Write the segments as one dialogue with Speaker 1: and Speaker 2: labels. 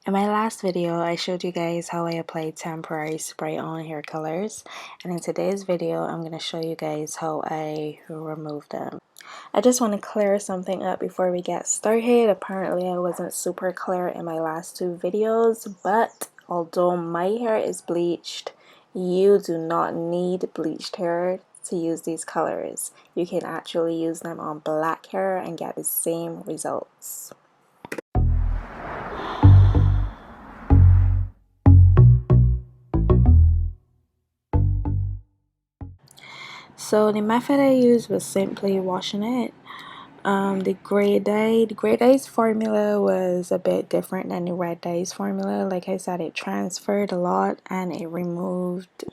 Speaker 1: In my last video, I showed you guys how I applied temporary spray on hair colors, and in today's video, I'm going to show you guys how I remove them. I just want to clear something up before we get started. Apparently, I wasn't super clear in my last two videos, but although my hair is bleached, you do not need bleached hair to use these colors. You can actually use them on black hair and get the same results. So the method I used was simply washing it. The gray dye's formula was a bit different than the red dye's formula. Like I said, it transferred a lot and it removed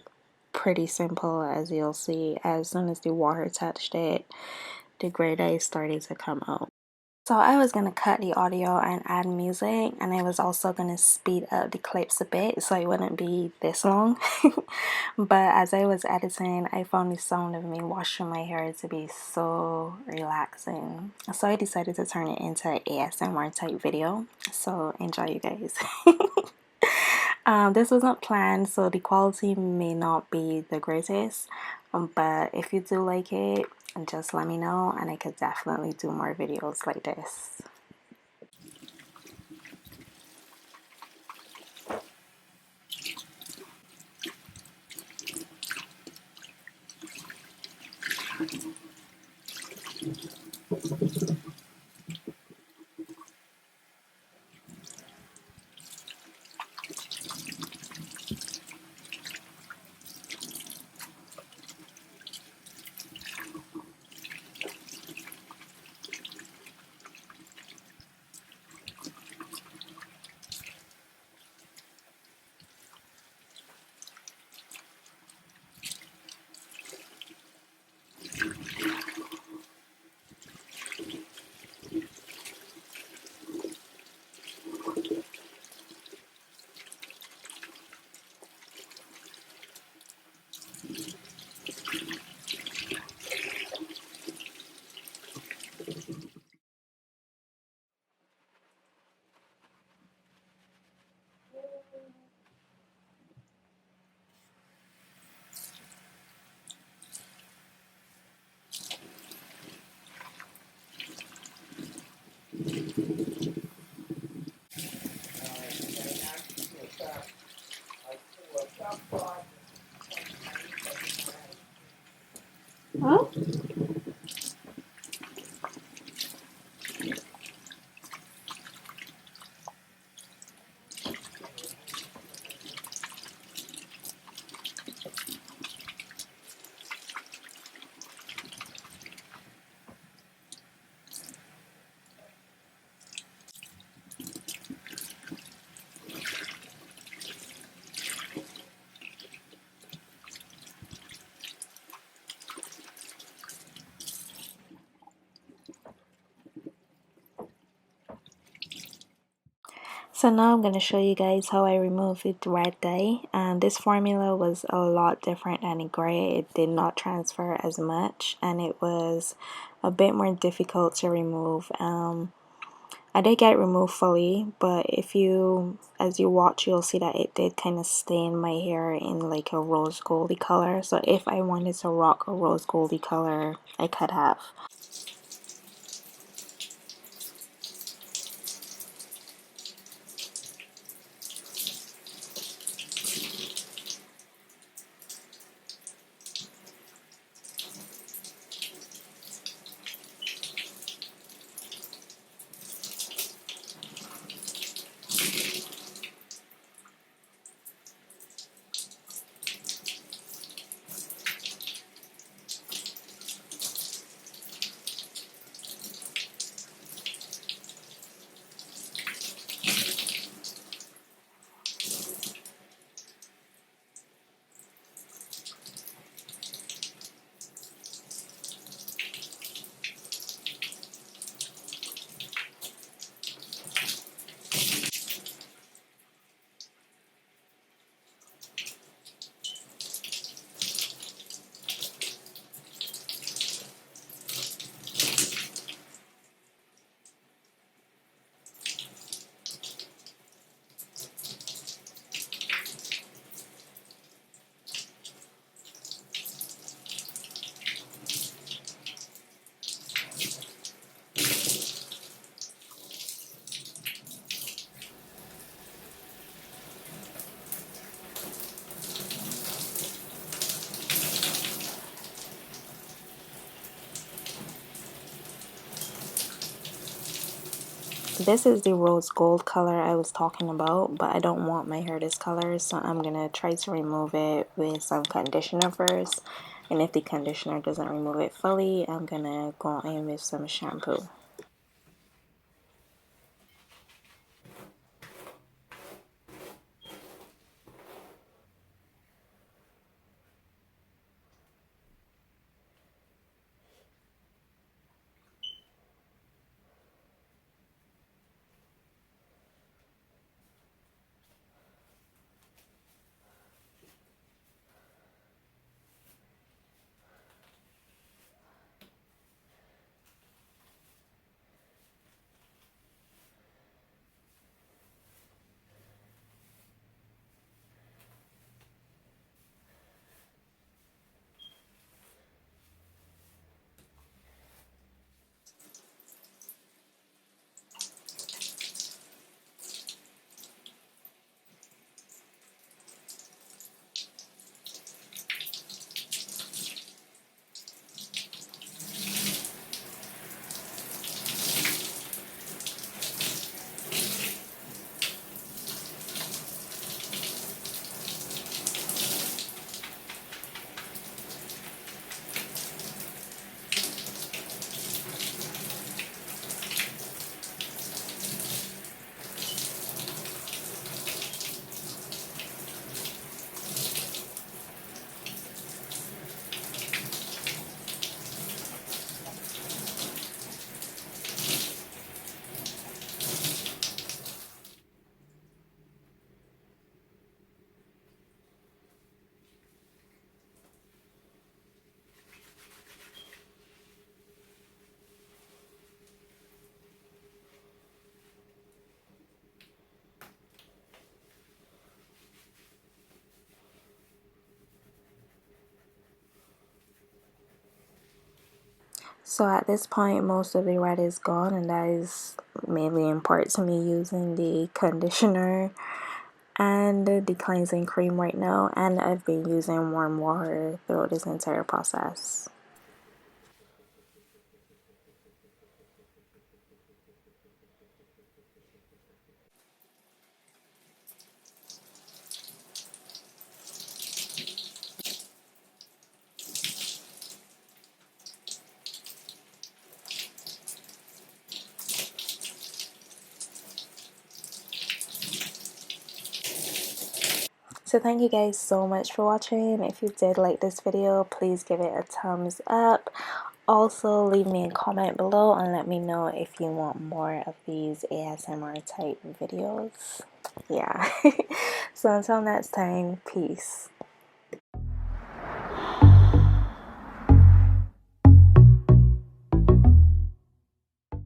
Speaker 1: pretty simple, as you'll see. As soon as the water touched it, the gray dye started to come out. So I was going to cut the audio and add music, and I was also going to speed up the clips a bit so it wouldn't be this long. But as I was editing, I found the sound of me washing my hair to be so relaxing. So I decided to turn it into an ASMR type video. So enjoy, you guys. This wasn't planned, so the quality may not be the greatest, but if you do like it, just let me know and I could definitely do more videos like this. Huh? So now I'm going to show you guys how I remove the red dye, and this formula was a lot different than the gray. It did not transfer as much and it was a bit more difficult to remove. I did get it removed fully, but as you watch, you'll see that it did kind of stain my hair in like a rose goldy color. So if I wanted to rock a rose goldy color, I could have. This is the rose gold color I was talking about, but I don't want my hair this color, so I'm gonna try to remove it with some conditioner first. And if the conditioner doesn't remove it fully, I'm gonna go in with some shampoo. So at this point, most of the red is gone, and that is mainly in part to me using the conditioner and the cleansing cream right now, and I've been using warm water throughout this entire process. So thank you guys so much for watching. If you did like this video, please give it a thumbs up. Also, leave me a comment below and let me know if you want more of these ASMR type videos. Yeah. So until next time, peace.